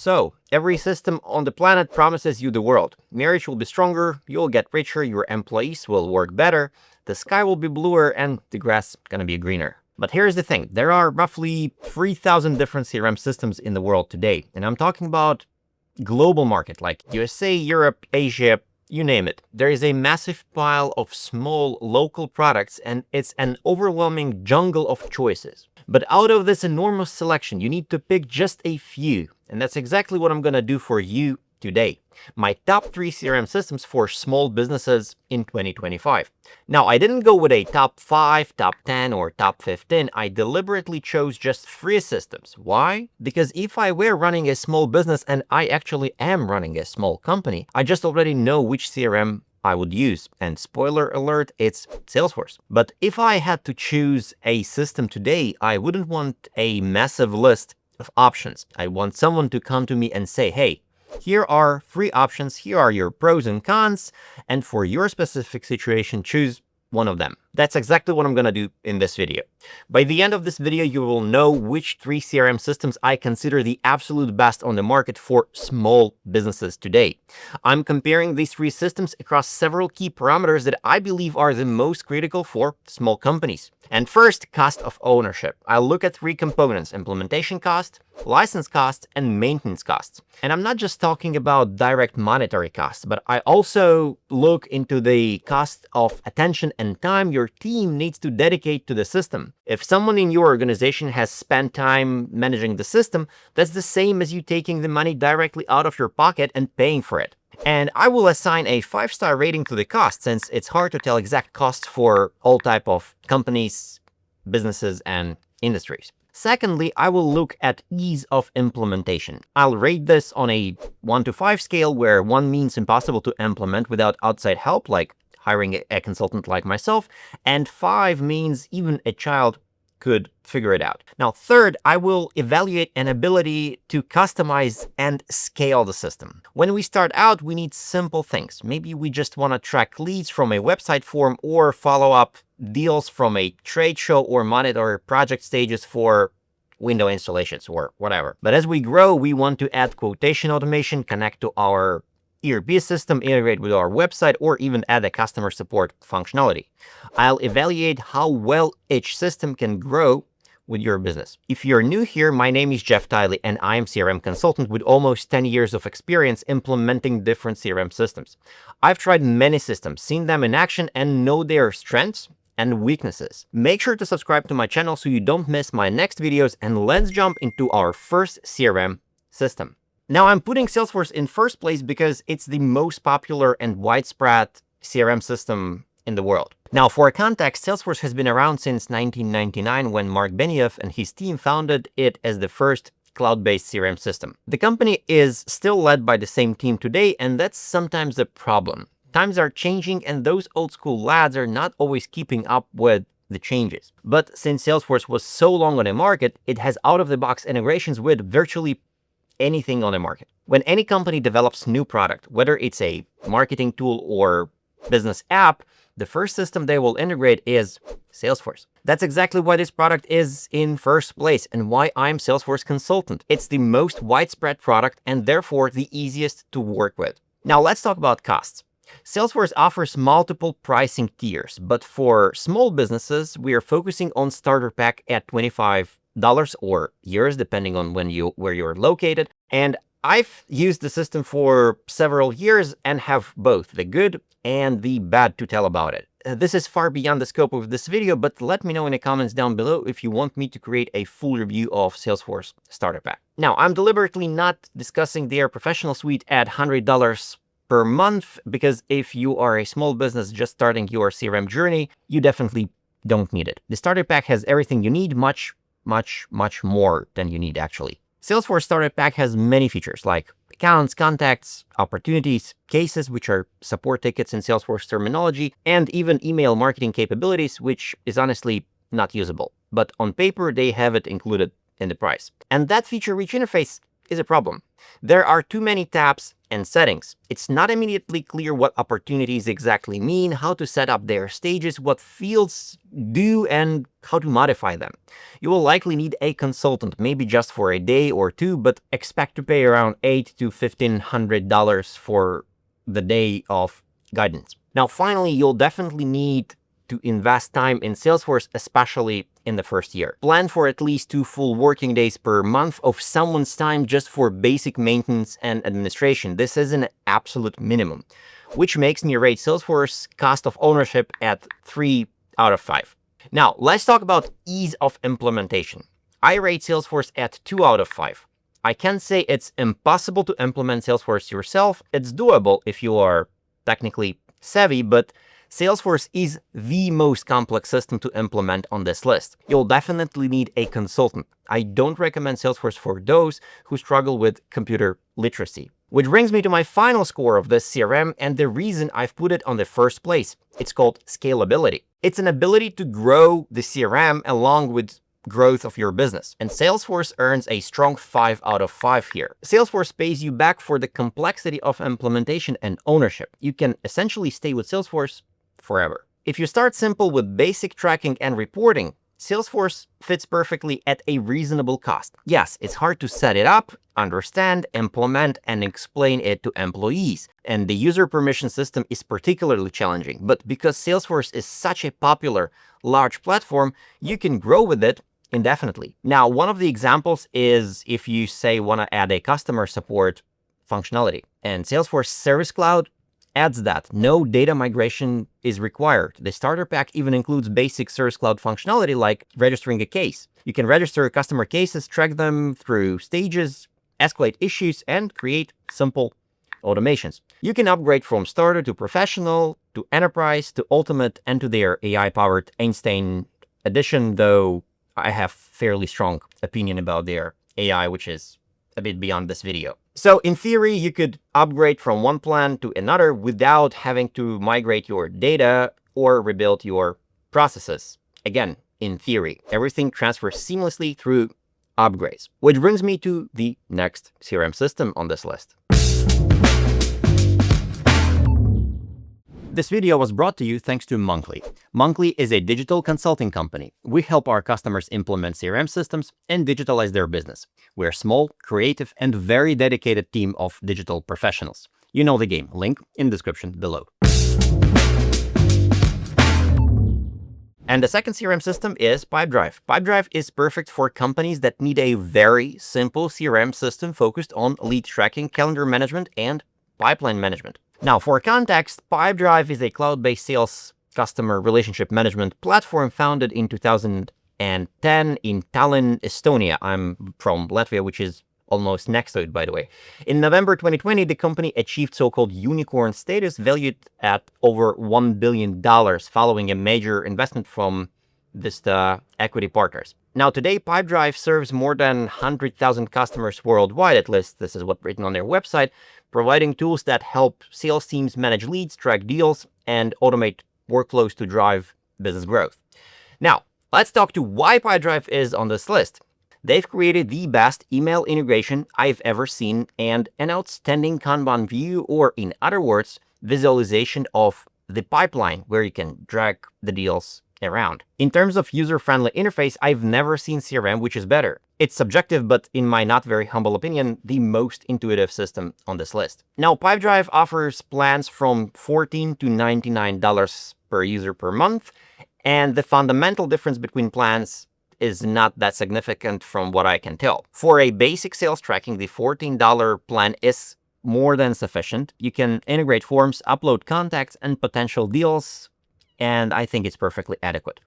So, every system on the planet promises you the world. Marriage will be stronger, you'll get richer, your employees will work better, the sky will be bluer, and the grass gonna be greener. But here's the thing, there are roughly 3,000 different CRM systems in the world today, and I'm talking about global market like USA, Europe, Asia, you name it. There is a massive pile of small local products and it's an overwhelming jungle of choices. But out of this enormous selection, you need to pick just a few. And that's exactly what I'm gonna do for you today. My top 3 CRM systems for small businesses in 2025. Now, I didn't go with a top 5, top 10, or top 15. I deliberately chose just 3 systems. Why? Because if I were running a small business, and I actually am running a small company, I just already know which CRM I would use. And spoiler alert, it's Salesforce. But if I had to choose a system today, I wouldn't want a massive list of options. I want someone to come to me and say, hey, here are 3 options, here are your pros and cons, and for your specific situation, choose one of them. That's exactly what I'm gonna do in this video. By the end of this video, you will know which 3 CRM systems I consider the absolute best on the market for small businesses today. I'm comparing these 3 systems across several key parameters that I believe are the most critical for small companies. And first, cost of ownership. I'll look at 3 components: implementation cost, license cost, and maintenance costs. And I'm not just talking about direct monetary costs, but I also look into the cost of attention and time your team needs to dedicate to the system. If someone in your organization has spent time managing the system, that's the same as you taking the money directly out of your pocket and paying for it. And I will assign a 5-star rating to the cost, since it's hard to tell exact costs for all type of companies, businesses, and industries. Secondly, I will look at ease of implementation. I'll rate this on a 1 to 5 scale, where 1 means impossible to implement without outside help, like hiring a consultant like myself, and 5 means even a child could figure it out. Now, third, I will evaluate an ability to customize and scale the system. When we start out, we need simple things. Maybe we just want to track leads from a website form, or follow up deals from a trade show, or monitor project stages for window installations or whatever. But as we grow, we want to add quotation automation, connect to our ERP system, integrate with our website, or even add a customer support functionality. I'll evaluate how well each system can grow with your business. If you're new here, my name is Jeff Tiley, and I'm CRM consultant with almost 10 years of experience implementing different CRM systems. I've tried many systems, seen them in action, and know their strengths and weaknesses. Make sure to subscribe to my channel so you don't miss my next videos, and let's jump into our first CRM system. Now, I'm putting Salesforce in first place because it's the most popular and widespread CRM system in the world. Now, for context, Salesforce has been around since 1999, when Mark Benioff and his team founded it as the first cloud-based CRM system. The company is still led by the same team today, and that's sometimes a problem. Times are changing, and those old school lads are not always keeping up with the changes. But since Salesforce was so long on the market, it has out-of-the-box integrations with virtually anything on the market. When any company develops new product, whether it's a marketing tool or business app, the first system they will integrate is Salesforce. That's exactly why this product is in first place and why I'm Salesforce consultant. It's the most widespread product and therefore the easiest to work with. Now let's talk about costs. Salesforce offers multiple pricing tiers, but for small businesses, we are focusing on starter pack at $25 or euros, depending on where you're located. And I've used the system for several years and have both the good and the bad to tell about it. This is far beyond the scope of this video, but let me know in the comments down below if you want me to create a full review of Salesforce Starter Pack. Now, I'm deliberately not discussing their professional suite at $100 per month, because if you are a small business just starting your CRM journey, you definitely don't need it. The Starter Pack has everything you need, much more than you need actually. Salesforce Starter Pack has many features like accounts, contacts, opportunities, cases, which are support tickets in Salesforce terminology, and even email marketing capabilities, which is honestly not usable. But on paper, they have it included in the price. And that feature-rich interface is a problem. There are too many tabs and settings. It's not immediately clear what opportunities exactly mean, how to set up their stages, what fields do, and how to modify them. You will likely need a consultant, maybe just for a day or two, but expect to pay around $800 to $1,500 for the day of guidance. Now, finally, you'll definitely need to invest time in Salesforce, especially in the first year. Plan for at least 2 full working days per month of someone's time just for basic maintenance and administration. This is an absolute minimum, which makes me rate Salesforce cost of ownership at 3 out of 5. Now, let's talk about ease of implementation. I rate Salesforce at 2 out of 5. I can't say it's impossible to implement Salesforce yourself. It's doable if you are technically savvy, but Salesforce is the most complex system to implement on this list. You'll definitely need a consultant. I don't recommend Salesforce for those who struggle with computer literacy. Which brings me to my final score of this CRM and the reason I've put it on the first place. It's called scalability. It's an ability to grow the CRM along with growth of your business. And Salesforce earns a strong 5 out of 5 here. Salesforce pays you back for the complexity of implementation and ownership. You can essentially stay with Salesforce forever. If you start simple with basic tracking and reporting, Salesforce fits perfectly at a reasonable cost. Yes, it's hard to set it up, understand, implement, and explain it to employees. And the user permission system is particularly challenging. But because Salesforce is such a popular, large platform, you can grow with it indefinitely. Now, one of the examples is if you say want to add a customer support functionality. And Salesforce Service Cloud adds that. No data migration is required. The starter pack even includes basic Service Cloud functionality like registering a case. You can register customer cases, track them through stages, escalate issues, and create simple automations. You can upgrade from starter to professional, to enterprise, to ultimate, and to their AI-powered Einstein edition, though I have fairly strong opinion about their AI, which is a bit beyond this video. So in theory, you could upgrade from one plan to another without having to migrate your data or rebuild your processes. Again, in theory, everything transfers seamlessly through upgrades. Which brings me to the next CRM system on this list. This video was brought to you thanks to Monthly. Monthly is a digital consulting company. We help our customers implement CRM systems and digitalize their business. We're a small, creative, and very dedicated team of digital professionals. You know the game. Link in description below. And the second CRM system is Pipedrive. Pipedrive is perfect for companies that need a very simple CRM system focused on lead tracking, calendar management, and pipeline management. Now, for context, Pipedrive is a cloud-based sales customer relationship management platform founded in 2010 in Tallinn, Estonia. I'm from Latvia, which is almost next to it, by the way. In November 2020, the company achieved so-called unicorn status, valued at over $1 billion, following a major investment from Vista equity partners. Now, today, Pipedrive serves more than 100,000 customers worldwide, at least this is what's written on their website, providing tools that help sales teams manage leads, track deals, and automate workflows to drive business growth. Now, let's talk to why Pipedrive is on this list. They've created the best email integration I've ever seen and an outstanding Kanban view, or in other words, visualization of the pipeline where you can drag the deals around. In terms of user-friendly interface, I've never seen CRM which is better. It's subjective, but in my not very humble opinion, the most intuitive system on this list. Now, Pipedrive offers plans from $14 to $99 per user per month, and the fundamental difference between plans is not that significant from what I can tell. For a basic sales tracking, the $14 plan is more than sufficient. You can integrate forms, upload contacts and potential deals, and I think it's perfectly adequate.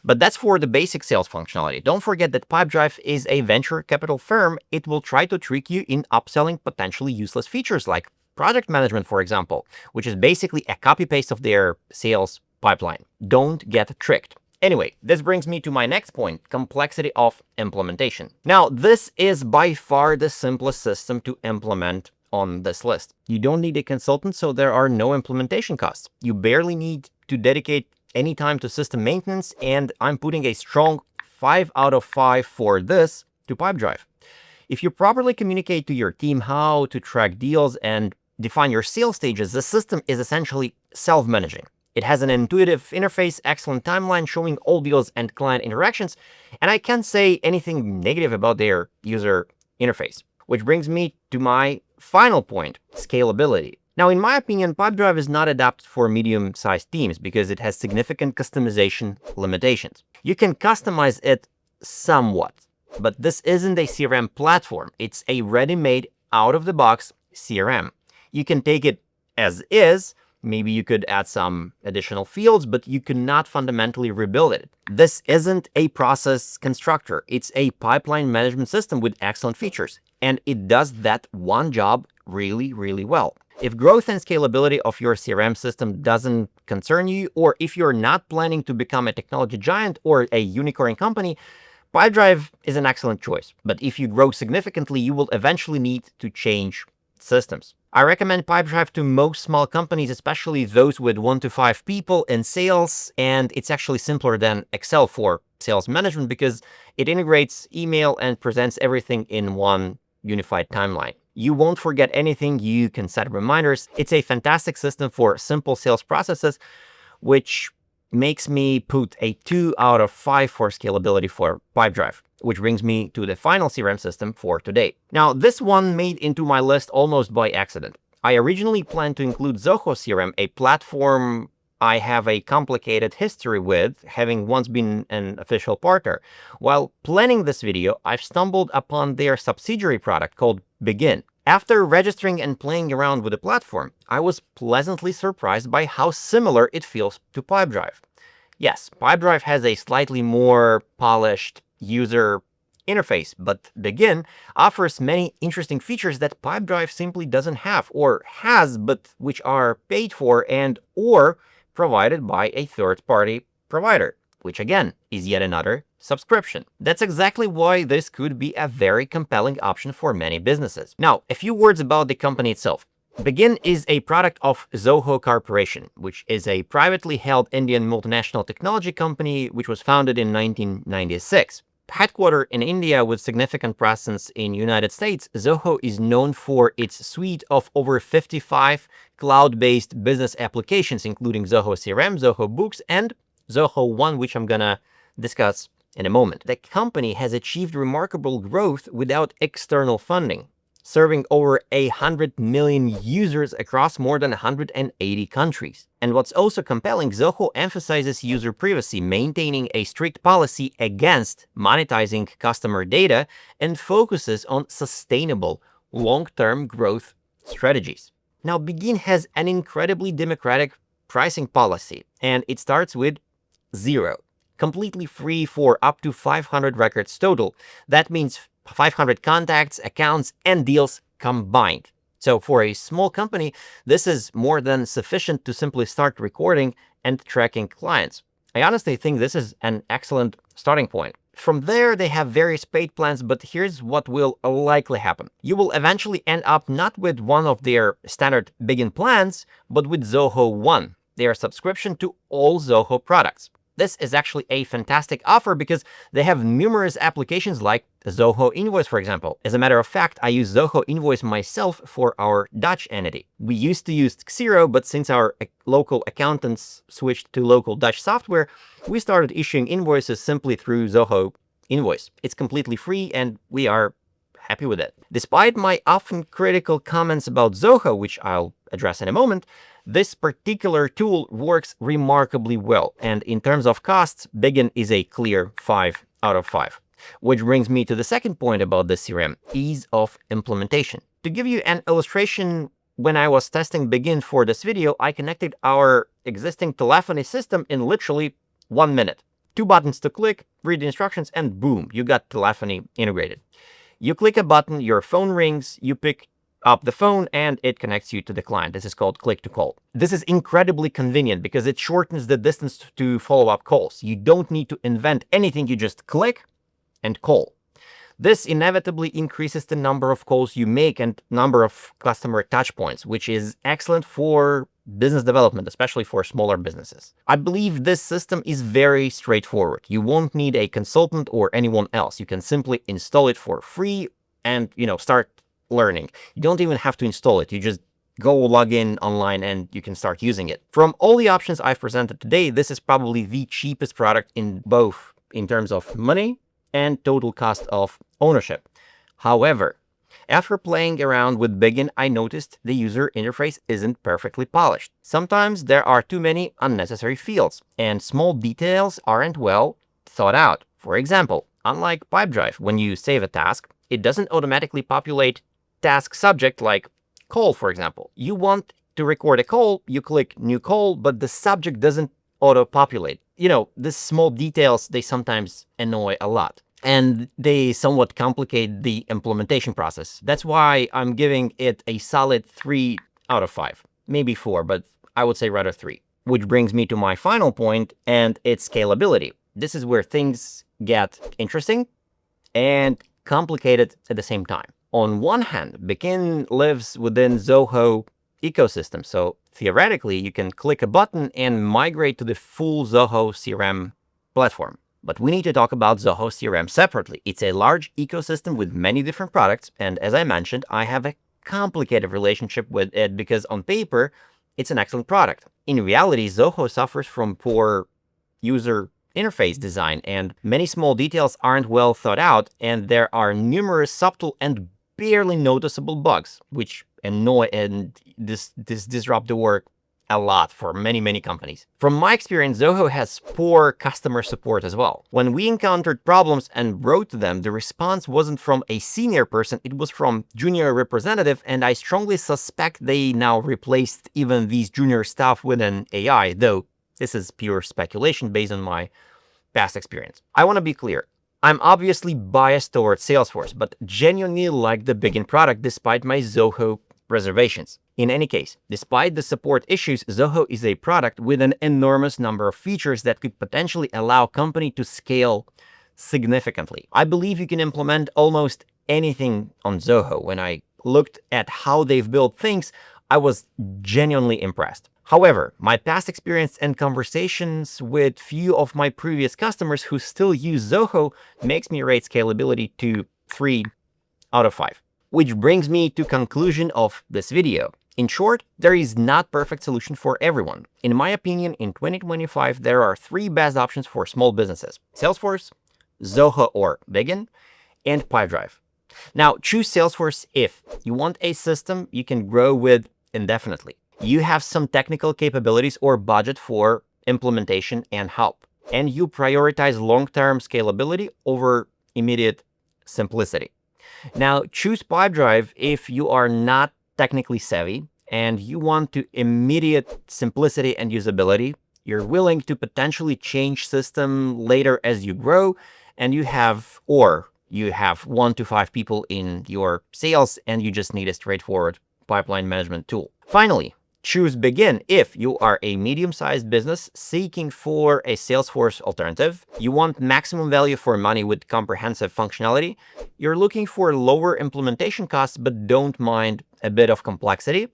But that's for the basic sales functionality. Don't forget that Pipedrive is a venture capital firm. It will try to trick you in upselling potentially useless features like project management, for example, which is basically a copy-paste of their sales pipeline. Don't get tricked. Anyway, this brings me to my next point, complexity of implementation. Now, this is by far the simplest system to implement on this list. You don't need a consultant, so there are no implementation costs. You barely need to dedicate any time to system maintenance, and I'm putting a strong 5 out of 5 for this to Pipedrive. If you properly communicate to your team how to track deals and define your sales stages, the system is essentially self-managing. It has an intuitive interface, excellent timeline showing all deals and client interactions, and I can't say anything negative about their user interface. Which brings me to my final point, scalability. Now, in my opinion, Pipedrive is not adapted for medium-sized teams because it has significant customization limitations. You can customize it somewhat, but this isn't a CRM platform. It's a ready-made, out-of-the-box CRM. You can take it as is. Maybe you could add some additional fields, but you cannot fundamentally rebuild it. This isn't a process constructor. It's a pipeline management system with excellent features, and it does that one job really, really well. If growth and scalability of your CRM system doesn't concern you, or if you're not planning to become a technology giant or a unicorn company, Pipedrive is an excellent choice. But if you grow significantly, you will eventually need to change systems. I recommend Pipedrive to most small companies, especially those with 1 to 5 people in sales, and it's actually simpler than Excel for sales management because it integrates email and presents everything in one unified timeline. You won't forget anything, you can set reminders. It's a fantastic system for simple sales processes, which makes me put a 2 out of 5 for scalability for Pipedrive. Which brings me to the final CRM system for today. Now, this one made into my list almost by accident. I originally planned to include Zoho CRM, a platform I have a complicated history with, having once been an official partner. While planning this video, I've stumbled upon their subsidiary product called Bigin. After registering and playing around with the platform, I was pleasantly surprised by how similar it feels to Pipedrive. Yes, Pipedrive has a slightly more polished user interface, but Bigin offers many interesting features that Pipedrive simply doesn't have, or has, but which are paid for and or provided by a third-party provider, which again is yet another subscription. That's exactly why this could be a very compelling option for many businesses. Now, a few words about the company itself. Bigin is a product of Zoho Corporation, which is a privately held Indian multinational technology company which was founded in 1996. Headquartered in India with significant presence in United States, Zoho is known for its suite of over 55 cloud-based business applications, including Zoho CRM, Zoho Books, and Zoho One, which I'm gonna discuss in a moment. The company has achieved remarkable growth without external funding, serving over 100 million users across more than 180 countries. And what's also compelling, Zoho emphasizes user privacy, maintaining a strict policy against monetizing customer data, and focuses on sustainable long-term growth strategies. Now, Bigin has an incredibly democratic pricing policy, and it starts with 0. Completely free for up to 500 records total. That means 500 contacts, accounts, and deals combined. So for a small company, this is more than sufficient to simply start recording and tracking clients. I honestly think this is an excellent starting point. From there, they have various paid plans, but here's what will likely happen. You will eventually end up not with one of their standard Bigin plans, but with Zoho One, their subscription to all Zoho products. This is actually a fantastic offer because they have numerous applications like Zoho Invoice, for example. As a matter of fact, I use Zoho Invoice myself for our Dutch entity. We used to use Xero, but since our local accountants switched to local Dutch software, we started issuing invoices simply through Zoho Invoice. It's completely free and we are happy with it. Despite my often critical comments about Zoho, which I'll address in a moment, this particular tool works remarkably well, and in terms of costs, Bigin is a clear 5 out of 5. Which brings me to the second point about the CRM, ease of implementation. To give you an illustration, when I was testing Bigin for this video, I connected our existing telephony system in literally 1 minute. 2 buttons to click, read the instructions, and boom, you got telephony integrated. You click a button, your phone rings, you pick up the phone, and it connects you to the client. This is called click to call. This is incredibly convenient because it shortens the distance to follow-up calls. You don't need to invent anything, you just click and call. This inevitably increases the number of calls you make and number of customer touch points, which is excellent for business development, especially for smaller businesses. I believe this system is very straightforward. You won't need a consultant or anyone else. You can simply install it for free and, start learning. You don't even have to install it. You just go log in online and you can start using it. From all the options I've presented today, this is probably the cheapest product in both in terms of money and total cost of ownership. However, after playing around with Bigin, I noticed the user interface isn't perfectly polished. Sometimes there are too many unnecessary fields, and small details aren't well thought out. For example, unlike Pipedrive, when you save a task, it doesn't automatically populate task subject like call, for example. You want to record a call, you click new call, but the subject doesn't auto-populate. These small details, they sometimes annoy a lot, and they somewhat complicate the implementation process. That's why I'm giving it a solid 3 out of 5, maybe 4, but I would say rather 3. Which brings me to my final point, and it's scalability. This is where things get interesting and complicated at the same time. On one hand, Bigin lives within Zoho ecosystem, so theoretically, you can click a button and migrate to the full Zoho CRM platform. But we need to talk about Zoho CRM separately. It's a large ecosystem with many different products, and as I mentioned, I have a complicated relationship with it because on paper, it's an excellent product. In reality, Zoho suffers from poor user interface design, and many small details aren't well thought out, and there are numerous subtle and barely noticeable bugs, which annoy and disrupt the work a lot for many companies. From my experience, Zoho has poor customer support as well. When we encountered problems and wrote to them, the response wasn't from a senior person, it was from junior representative, and I strongly suspect they now replaced even these junior staff with an AI, though this is pure speculation based on my past experience. I want to be clear. I'm obviously biased towards Salesforce, but genuinely like the Bigin product despite my Zoho reservations. In any case, despite the support issues, Zoho is a product with an enormous number of features that could potentially allow a company to scale significantly. I believe you can implement almost anything on Zoho. When I looked at how they've built things, I was genuinely impressed. However, my past experience and conversations with few of my previous customers who still use Zoho makes me rate scalability to 3 out of 5. Which brings me to conclusion of this video. In short, there is not perfect solution for everyone. In my opinion, in 2025, there are 3 best options for small businesses: Salesforce, Zoho or Bigin, and Pipedrive. Now, choose Salesforce if you want a system you can grow with indefinitely. You have some technical capabilities or budget for implementation and help, and you prioritize long-term scalability over immediate simplicity. Now, choose Pipedrive if you are not technically savvy and you want to immediate simplicity and usability. You're willing to potentially change system later as you grow, and you have 1 to 5 people in your sales and you just need a straightforward pipeline management tool. Finally, choose Bigin if you are a medium-sized business seeking for a Salesforce alternative. You want maximum value for money with comprehensive functionality. You're looking for lower implementation costs but don't mind a bit of complexity.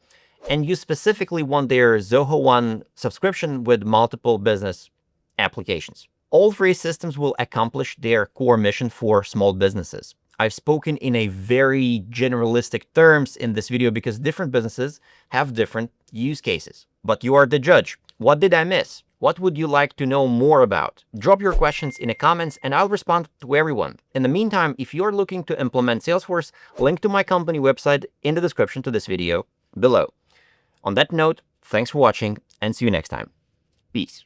And you specifically want their Zoho One subscription with multiple business applications. All 3 systems will accomplish their core mission for small businesses. I've spoken in a very generalistic terms in this video because different businesses have different use cases. But you are the judge. What did I miss? What would you like to know more about? Drop your questions in the comments and I'll respond to everyone. In the meantime, if you're looking to implement Salesforce, link to my company website in the description to this video below. On that note, thanks for watching and see you next time. Peace.